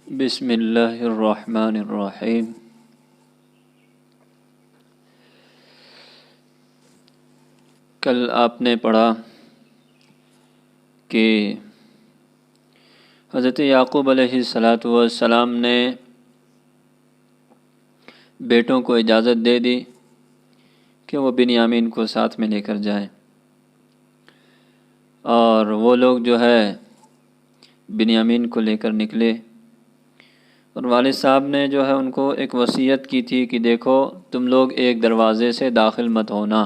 بسم اللہ الرحمن الرحیم۔ کل آپ نے پڑھا کہ حضرت یعقوب علیہ السلام نے بیٹوں کو اجازت دے دی کہ وہ بنیامین کو ساتھ میں لے کر جائیں، اور وہ لوگ جو ہے بنیامین کو لے کر نکلے، اور والد صاحب نے جو ہے ان کو ایک وصیت کی تھی کہ دیکھو تم لوگ ایک دروازے سے داخل مت ہونا،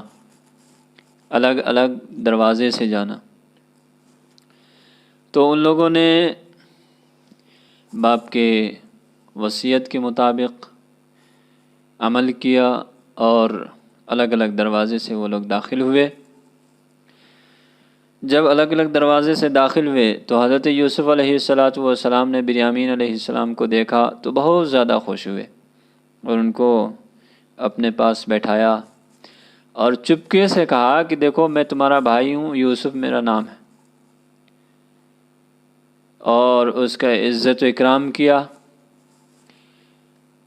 الگ الگ دروازے سے جانا۔ تو ان لوگوں نے باپ کے وصیت کے مطابق عمل کیا اور الگ الگ دروازے سے وہ لوگ داخل ہوئے۔ جب الگ الگ دروازے سے داخل ہوئے تو حضرت یوسف علیہ السلام نے بنیامین علیہ السلام کو دیکھا تو بہت زیادہ خوش ہوئے اور ان کو اپنے پاس بیٹھایا اور چپکے سے کہا کہ دیکھو میں تمہارا بھائی ہوں، یوسف میرا نام ہے، اور اس کا عزت و اکرام کیا۔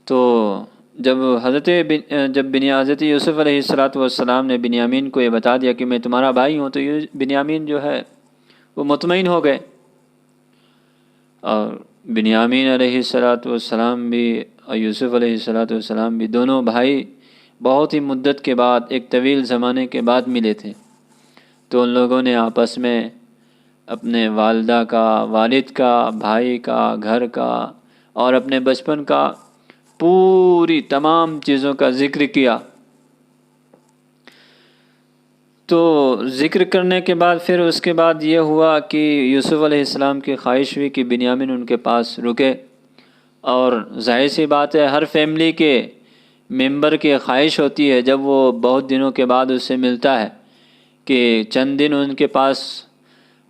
تو جب حضرت یوسف علیہ السلام نے بنیامین کو یہ بتا دیا کہ میں تمہارا بھائی ہوں، تو بنیامین جو ہے وہ مطمئن ہو گئے، اور بنیامین علیہ السلام بھی اور یوسف علیہ السلام بھی دونوں بھائی بہت ہی مدت کے بعد، ایک طویل زمانے کے بعد ملے تھے۔ تو ان لوگوں نے آپس میں اپنے والدہ کا، والد کا، بھائی کا، گھر کا اور اپنے بچپن کا پوری تمام چیزوں کا ذکر کیا۔ تو ذکر کرنے کے بعد پھر اس کے بعد یہ ہوا کہ یوسف علیہ السلام کی خواہش ہوئی کہ بنیامین ان کے پاس رکے، اور ظاہر سی بات ہے ہر فیملی کے ممبر کی خواہش ہوتی ہے جب وہ بہت دنوں کے بعد اس سے ملتا ہے کہ چند دن ان کے پاس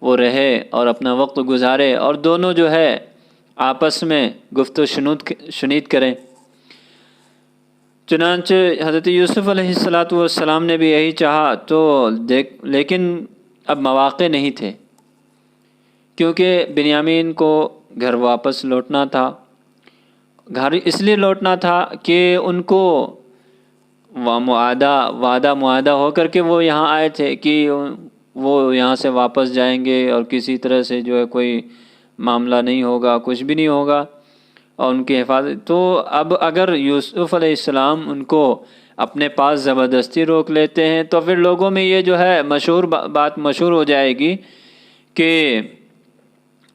وہ رہے اور اپنا وقت گزارے، اور دونوں جو ہے آپس میں گفت و شنید کریں۔ چنانچہ حضرت یوسف علیہ السلام نے بھی یہی چاہا، تو لیکن اب مواقع نہیں تھے، کیونکہ بنیامین کو گھر واپس لوٹنا تھا۔ گھر اس لیے لوٹنا تھا کہ ان کو وعدہ معاہدہ ہو کر کے وہ یہاں آئے تھے کہ وہ یہاں سے واپس جائیں گے اور کسی طرح سے جو ہے کوئی معاملہ نہیں ہوگا، کچھ بھی نہیں ہوگا، اور ان کی حفاظت۔ تو اب اگر یوسف علیہ السلام ان کو اپنے پاس زبردستی روک لیتے ہیں تو پھر لوگوں میں یہ جو ہے بات مشہور ہو جائے گی کہ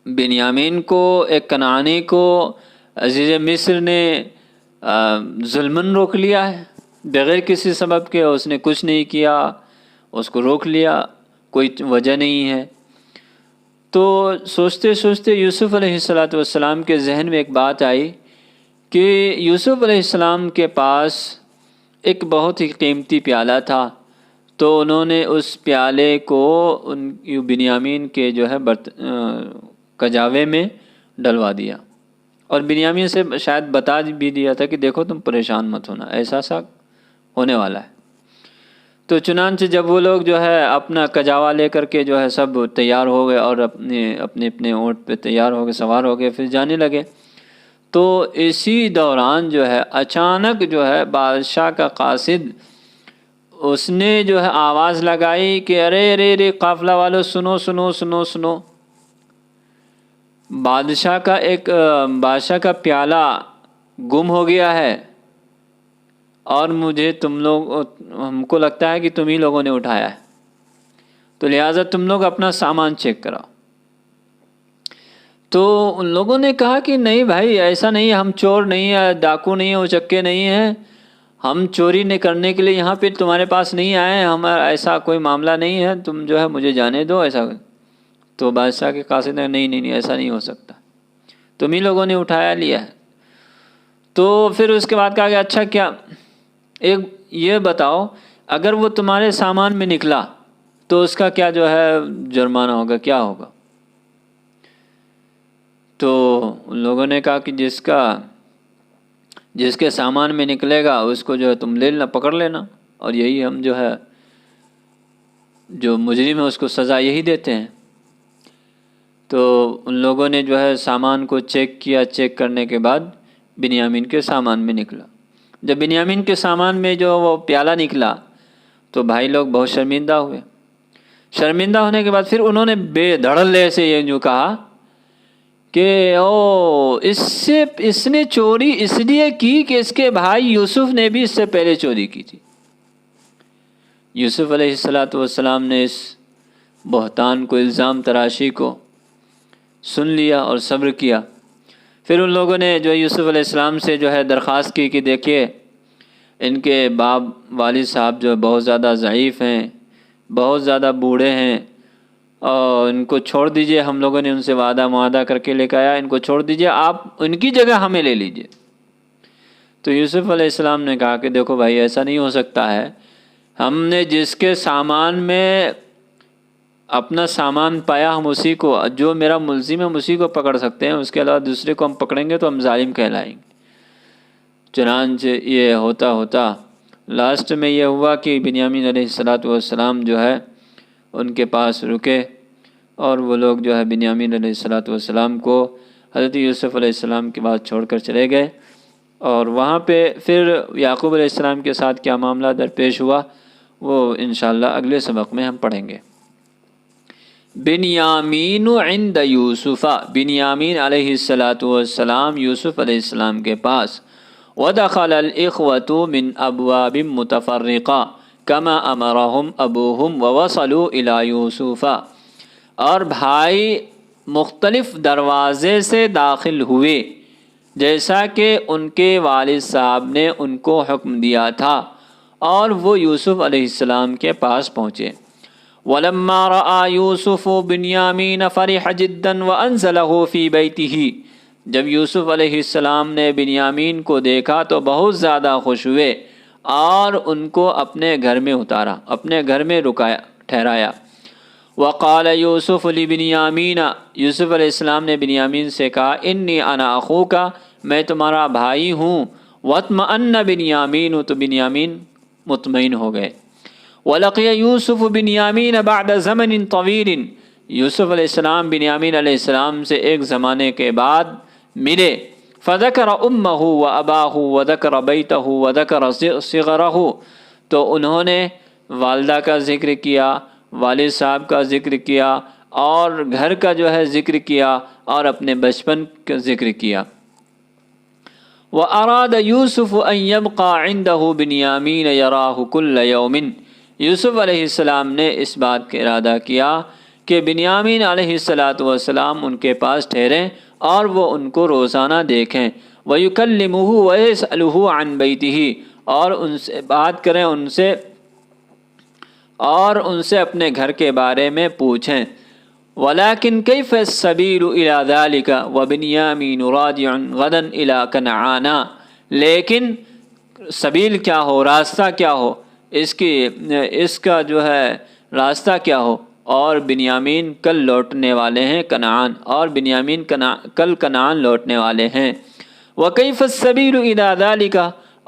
بنیامین کو، ایک کنعانی کو عزیز مصر نے ظلماً روک لیا ہے، بغیر کسی سبب کے، اس نے کچھ نہیں کیا، اس کو روک لیا، کوئی وجہ نہیں ہے۔ تو سوچتے سوچتے یوسف علیہ السلام کے ذہن میں ایک بات آئی کہ یوسف علیہ السلام کے پاس ایک بہت ہی قیمتی پیالہ تھا، تو انہوں نے اس پیالے کو بنیامین کے جو ہے کجاوے میں ڈلوا دیا، اور بنیامین سے شاید بتا بھی دیا تھا کہ دیکھو تم پریشان مت ہونا، ایسا ہونے والا ہے۔ تو چنانچہ جب وہ لوگ جو ہے اپنا کجاوا لے کر کے جو ہے سب تیار ہو گئے اور اپنے اونٹ پہ تیار ہو گئے، سوار ہو گئے، پھر جانے لگے، تو اسی دوران جو ہے اچانک جو ہے بادشاہ کا قاصد اس نے جو ہے آواز لگائی کہ ارے ارے ارے قافلہ والو سنو سنو سنو سنو، بادشاہ کا پیالہ گم ہو گیا ہے، اور ہم کو لگتا ہے کہ تم ہی لوگوں نے اٹھایا ہے، تو لہٰذا تم لوگ اپنا سامان چیک کراؤ۔ تو ان لوگوں نے کہا کہ نہیں بھائی، ایسا نہیں، ہم چور نہیں ہیں، ڈاکو نہیں ہیں، اچکے نہیں ہیں، ہم چوری نہیں کرنے کے لیے یہاں پہ تمہارے پاس نہیں آئے ہیں، ہمارا ایسا کوئی معاملہ نہیں ہے، تم جو ہے مجھے جانے دو ایسا۔ تو بادشاہ کے قاصد نے نہیں ایسا نہیں ہو سکتا، تم ہی لوگوں نے اٹھایا لیا ہے۔ تو پھر اس کے بعد کہا کہ اچھا کیا، ایک یہ بتاؤ اگر وہ تمہارے سامان میں نکلا تو اس کا کیا جو ہے جرمانہ ہوگا، کیا ہوگا؟ تو ان لوگوں نے کہا کہ جس کے سامان میں نکلے گا اس کو جو ہے تم لے لینا، پکڑ لینا، اور یہی ہم جو ہے جو مجرم ہے اس کو سزا یہی دیتے ہیں۔ تو ان لوگوں نے جو ہے سامان کو چیک کیا، چیک کرنے کے بعد بنیامین کے سامان میں نکلا۔ جب بنیامین کے سامان میں جو وہ پیالہ نکلا تو بھائی لوگ بہت شرمندہ ہوئے۔ شرمندہ ہونے کے بعد پھر انہوں نے بے دھڑلے سے یہ جو کہا کہ اس نے چوری اس لیے کی کہ اس کے بھائی یوسف نے بھی اس سے پہلے چوری کی تھی۔ یوسف علیہ السلام نے اس بہتان کو، الزام تراشی کو سن لیا اور صبر کیا۔ پھر ان لوگوں نے جو یوسف علیہ السلام سے جو ہے درخواست کی کہ دیکھیے ان کے باپ والد صاحب جو بہت زیادہ ضعیف ہیں، بہت زیادہ بوڑھے ہیں، اور ان کو چھوڑ دیجئے، ہم لوگوں نے ان سے وعدہ معاہدہ کر کے لے کے آیا، ان کو چھوڑ دیجئے، آپ ان کی جگہ ہمیں لے لیجئے۔ تو یوسف علیہ السلام نے کہا کہ دیکھو بھائی ایسا نہیں ہو سکتا ہے، ہم نے جس کے سامان میں اپنا سامان پایا ہم اسی کو، جو میرا ملزم ہے ہم اسی کو پکڑ سکتے ہیں، اس کے علاوہ دوسرے کو ہم پکڑیں گے تو ہم ظالم کہلائیں گے۔ چنانچہ یہ ہوتا ہوتا لاسٹ میں یہ ہوا کہ بنیامین علیہ السلام جو ہے ان کے پاس رکے، اور وہ لوگ جو ہے بنیامین علیہ السلام کو حضرت یوسف علیہ السلام کے بعد چھوڑ کر چلے گئے۔ اور وہاں پہ پھر یعقوب علیہ السلام کے ساتھ کیا معاملہ درپیش ہوا وہ انشاءاللہ اگلے سبق میں ہم پڑھیں گے۔ بنیامین عند یوسف، بنیامین علیہ السلام یوسف علیہ السلام کے پاس، ودخل الاخوة من ابواب متفرقہ کما امرهم ابوہم ووصلوا الى یوسف، اور بھائی مختلف دروازے سے داخل ہوئے جیسا کہ ان کے والد صاحب نے ان کو حکم دیا تھا، اور وہ یوسف علیہ السلام کے پاس پہنچے۔ وَلَمَّا رَأَى يُوسُفُ بِنْيَامِينَ فَرِحَ جِدًّا وَأَنزَلَهُ فِي بَيْتِهِ، جب یوسف علیہ السلام نے بنیامین کو دیکھا تو بہت زیادہ خوش ہوئے اور ان کو اپنے گھر میں اتارا، اپنے گھر میں ٹھہرایا۔ وقال یوسف لبنیامین، یوسف علیہ السلام نے بنیامین سے کہا انی انا اخوک، میں تمہارا بھائی ہوں۔ واطمأن بنیامین، تو بنیامین مطمئن ہو گئے۔ ولقی یوسف بنیامین بعد زمن طویل، یوسف علیہ السلام بنیامین علیہ السلام سے ایک زمانے کے بعد ملے۔ فذکر امہ واباہ وذکر بیتہ وذکر صغرہ، تو انہوں نے والدہ کا ذکر کیا، والد صاحب کا ذکر کیا، اور گھر کا جو ہے ذکر کیا، اور اپنے بچپن کا ذکر کیا۔ وَأَرَادَ يُوسُفُ أَن يَبْقَى عِنْدَهُ بِنْيَامِينَ يَرَاهُ كُلَّ يَوْمٍ، یوسف علیہ السلام نے اس بات کا ارادہ کیا کہ بنیامین علیہ السلام ان کے پاس ٹھہریں اور وہ ان کو روزانہ دیکھیں۔ وَيُكَلِّمُهُ وَيَسْأَلُهُ عَنْ بَيْتِهِ، اور ان سے بات کریں، ان سے اپنے گھر کے بارے میں پوچھیں۔ وَلَكِنْ كَيْفَ السَّبِيلُ إِلَى ذَلِكَ وَبِنْيَامِينُ رَاجِعٌ غَدًا إِلَى كَنْعَانَ، لیکن سبیل کیا ہو، راستہ کیا ہو، اس کا جو ہے راستہ کیا ہو، اور بنیامین کل لوٹنے والے ہیں کنعان، اور بنیامین کل کنعان لوٹنے والے ہیں۔ وَكَيْفَ السَّبِيلُ إِلَى ذَلِكَ،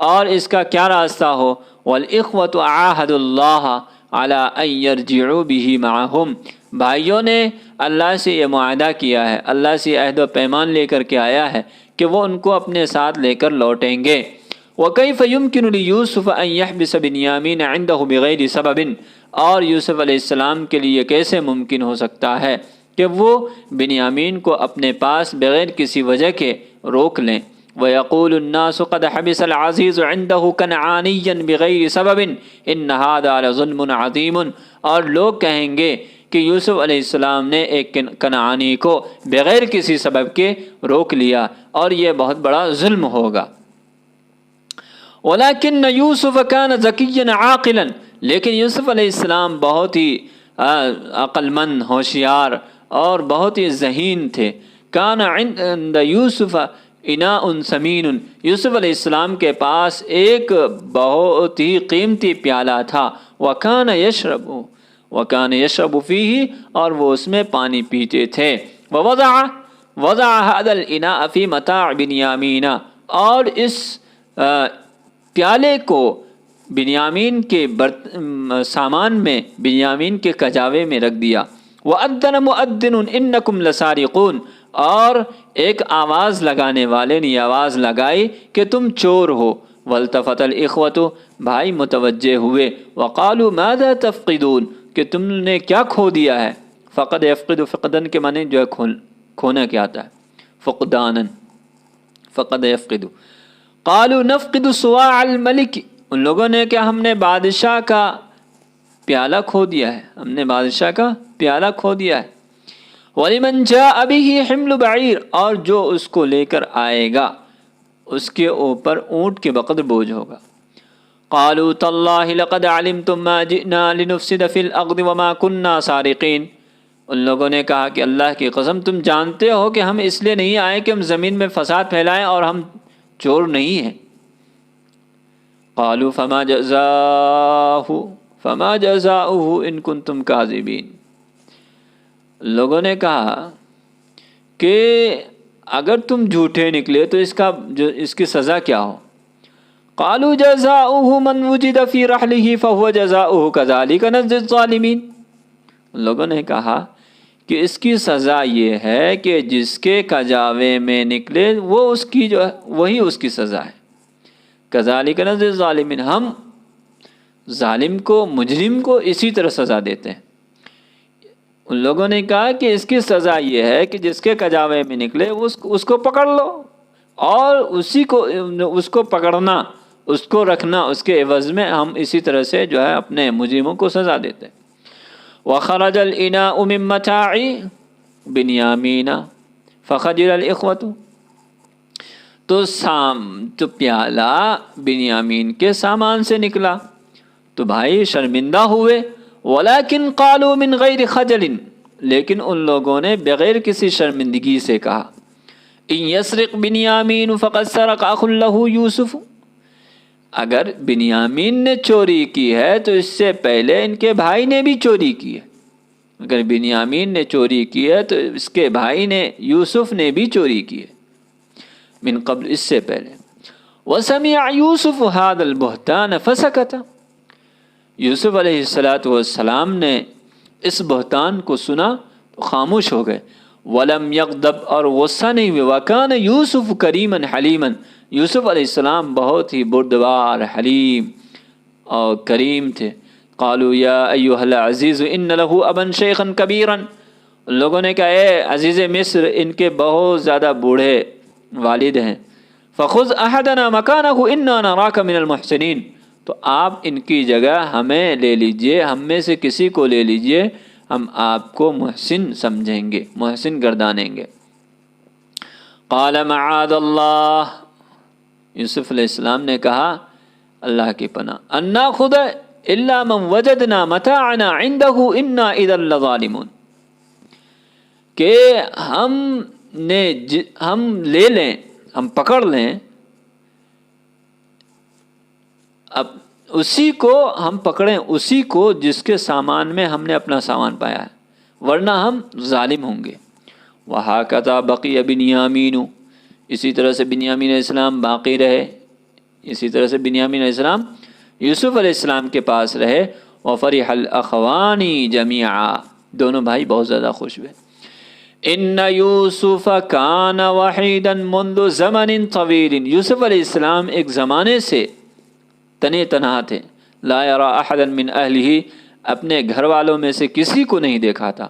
اور اس کا کیا راستہ ہو۔ وَالْإِخْوَةُ عَاهَدُوا اللَّهَ عَلَىٰ أَن يَرْجِعُوا بِهِ مَعَهُمْ، بھائیوں نے اللہ سے یہ معاہدہ کیا ہے، اللہ سے عہد و پیمان لے کر کے آیا ہے کہ وہ ان کو اپنے ساتھ لے کر لوٹیں گے۔ وَكَيْفَ يُمْكِنُ لِيُوسُفَ أَن يَحْبِسَ بِنْيَامِينَ عِنْدَهُ بِغَيْرِ سَبَبٍ، اور یوسف علیہ السلام کے لیے کیسے ممکن ہو سکتا ہے کہ وہ بنیامین کو اپنے پاس بغیر کسی وجہ کے روک لیں۔ وَيَقُولُ النَّاسُ قَدْ حَبِسَ الْعَزِيزُ عِنْدَهُ كَنْعَانِيًّا بِغَيْرِ سَبَبٍ إِنَّ هَذَا لَظُلْمٌ عَظِيمٌ، اور لوگ کہیں گے کہ یوسف علیہ السلام نے ایک کنعانی کو بغیر کسی سبب کے روک لیا، اور یہ بہت بڑا ظلم ہوگا۔ وَلَكِنَّ يُوسُفَ كَانَ ذَكِيًّا عَاقِلًا، لیکن یوسف علیہ السلام بہت ہی عقل مند، ہوشیار اور بہت ہی ذہین تھے۔ كَانَ عِنْدَ يُوسُفَ إِنَاءٌ ثَمِينٌ، یوسف علیہ السلام کے پاس ایک بہت ہی قیمتی پیالہ تھا۔ وَكَانَ يَشْرَبُ فِيهِ، اور وہ اس میں پانی پیتے تھے۔ وَوَضَعَ هَذَا الْإِنَاءَ فِي مَتَاعِ بِنْيَامِينَ، اور اس پیالے کو بنیامین کے سامان میں، بنیامین کے کجاوے میں رکھ دیا۔ وَأَذَّنَ مُؤَذِّنٌ إِنَّكُمْ لَسَارِقُونَ، اور ایک آواز لگانے والے نے یہ آواز لگائی کہ تم چور ہو۔ وَالْتَفَتَ الْإِخْوَةُ، بھائی متوجہ ہوئے، وَقَالُوا مَاذَا تَفْقِدُونَ، کہ تم نے کیا کھو دیا ہے۔ فقد یفقد، فقدن کے معنی جو ہے کھونا کیا آتا ہے، فقدانن، فقد یفقد۔ قالوا نفقد صواع الملک، ان لوگوں نے کہ ہم نے بادشاہ کا پیالہ کھو دیا ہے، ہم نے بادشاہ کا پیالہ کھو دیا ہے۔ وَلِمَنْ جَاءَ بِهِ حِمْلُ بَعِيرٍ، اور جو اس کو لے کر آئے گا اس کے اوپر اونٹ کے بقدر بوجھ ہوگا۔ قالوا تاللہ لقد علمتم ما جئنا لنفسد فی الارض وما كنا سارقین، ان لوگوں نے کہا کہ اللہ کی قسم تم جانتے ہو کہ ہم اس لیے نہیں آئے کہ ہم زمین میں فساد پھیلائیں اور ہم چور نہیں ہیں۔ قالوا فما جزاؤه ان کنتم کاذبین، لوگوں نے کہا کہ اگر تم جھوٹے نکلے تو اس کی سزا کیا ہو۔ قالوا جزاؤه من وجد في رحله فهو جزاؤه كذلك نجزي الظالمین، لوگوں نے کہا کہ اس کی سزا یہ ہے کہ جس کے کجاوے میں نکلے وہ اس کی جو ہے وہی اس کی سزا ہے۔ كذلك نجزي الظالمین، ہم ظالم کو، مجرم کو اسی طرح سزا دیتے ہیں۔ ان لوگوں نے کہا کہ اس کی سزا یہ ہے کہ جس کے کجاوے میں نکلے اس کو پکڑ لو، اور اس کو پکڑنا، اس کو رکھنا، اس کے عوض میں ہم اسی طرح سے جو ہے اپنے مجرموں کو سزا دیتے ہیں۔ وَخَرَجَ الْإِنَاءُ مِن مَّتَاعِ بِنْيَامِينَ فَخَجِلَ الْإِخْوَةُ، تو پیالہ بنیامین کے سامان سے نکلا تو بھائی شرمندہ ہوئے۔ وَلَكِنْ قَالُوا مِنْ غَيْرِ خَجَلٍ، لیکن ان لوگوں نے بغیر کسی شرمندگی سے کہا، إِنْ يَسْرِقْ بِنْيَامِينُ فَقَدْ سَرَقَ أَخٌ لَهُ يُوسُفُ، اگر بنیامین نے چوری کی ہے تو اس سے پہلے ان کے بھائی نے بھی چوری کی ہے۔ اگر بنیامین نے چوری کی ہے تو اس کے بھائی نے، یوسف نے بھی چوری کی ہے، من قبل، اس سے پہلے۔ وَسَمِعَ يُوسُفُ هَذَا الْبُهْتَانَ فَسَكَتَ، یوسف علیہ السلام نے اس بہتان کو سنا تو خاموش ہو گئے۔ وَلَمْ يَغْضَبْ، اور غصہ نہیں ہوئے۔ وَكَانَ يُوسُفُ كَرِيمًا حَلِيمًا، یوسف علیہ السلام بہت ہی بردبار، حلیم اور کریم تھے۔ قالوا یا ایھا العزیز ان له ابا شیخا کبیرا، لوگوں نے کہا اے عزیز مصر، ان کے بہت زیادہ بوڑھے والد ہیں۔ فخذ احدنا مکانہ انا نراک من المحسنین، تو آپ ان کی جگہ ہمیں لے لیجئے، ہم میں سے کسی کو لے لیجئے، ہم آپ کو محسن سمجھیں گے، محسن گردانیں گے۔ قال معاذ اللہ، یوسف علیہ السلام نے کہا اللہ کی پناہ، ان ناخذ الا من وجدنا متاعنا عنده انا اذا لظالمون، کہ ہم لے لیں، ہم پکڑ لیں، اب اسی کو ہم پکڑیں، اسی کو جس کے سامان میں ہم نے اپنا سامان پایا ہے، ورنہ ہم ظالم ہوں گے۔ وَهَكَذَا بَقِيَ بِنْيَامِينُ، اسی طرح سے بنیامین علیہ السلام باقی رہے، اسی طرح سے بنیامین علیہ السلام یوسف علیہ السلام کے پاس رہے۔ وَفَرِحَ الْأَخَوَانِ جَمِيعًا، دونوں بھائی بہت زیادہ خوش ہوئے۔ إِنَّ يُوسُفَ كَانَ وَحِيدًا مُنْذُ زَمَنٍ طَوِيلٍ، یوسف علیہ السلام ایک زمانے سے تنے تنہا تھے۔ لا يرى احدا من اہلہ، اپنے گھر والوں میں سے کسی کو نہیں دیکھا تھا۔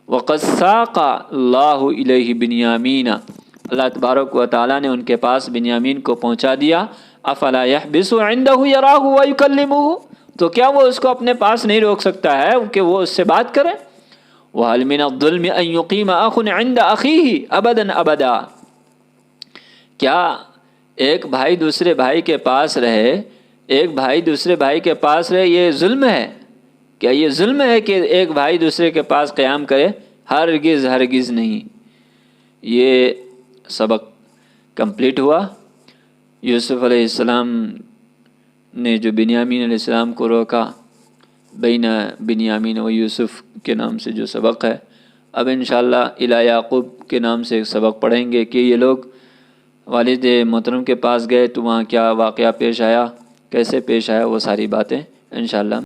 وقد ساق اللہ الیہ بنیامین، اللہ تبارک و تعالیٰ نے ان کے پاس بنیامین کو پہنچا دیا۔ افلا يحبس عنده يراہ ويكلمه، تو کیا وہ اس کو اپنے پاس نہیں روک سکتا ہے کہ وہ اس سے بات کرے؟ وهل من الظلم ان يقيم اخ عند اخيه ابدا ابدا، کیا ایک بھائی دوسرے بھائی کے پاس رہے، ایک بھائی دوسرے بھائی کے پاس رہے، یہ ظلم ہے؟ کیا یہ ظلم ہے کہ ایک بھائی دوسرے کے پاس قیام کرے؟ ہرگز ہرگز نہیں۔ یہ سبق کمپلیٹ ہوا۔ یوسف علیہ السلام نے جو بنیامین علیہ السلام کو روکا، بین بنیامین و یوسف کے نام سے جو سبق ہے، اب انشاءاللہ الی یعقوب کے نام سے ایک سبق پڑھیں گے کہ یہ لوگ والد محترم کے پاس گئے تو وہاں کیا واقعہ پیش آیا، کیسے پیش آیا، وہ ساری باتیں انشاءاللہ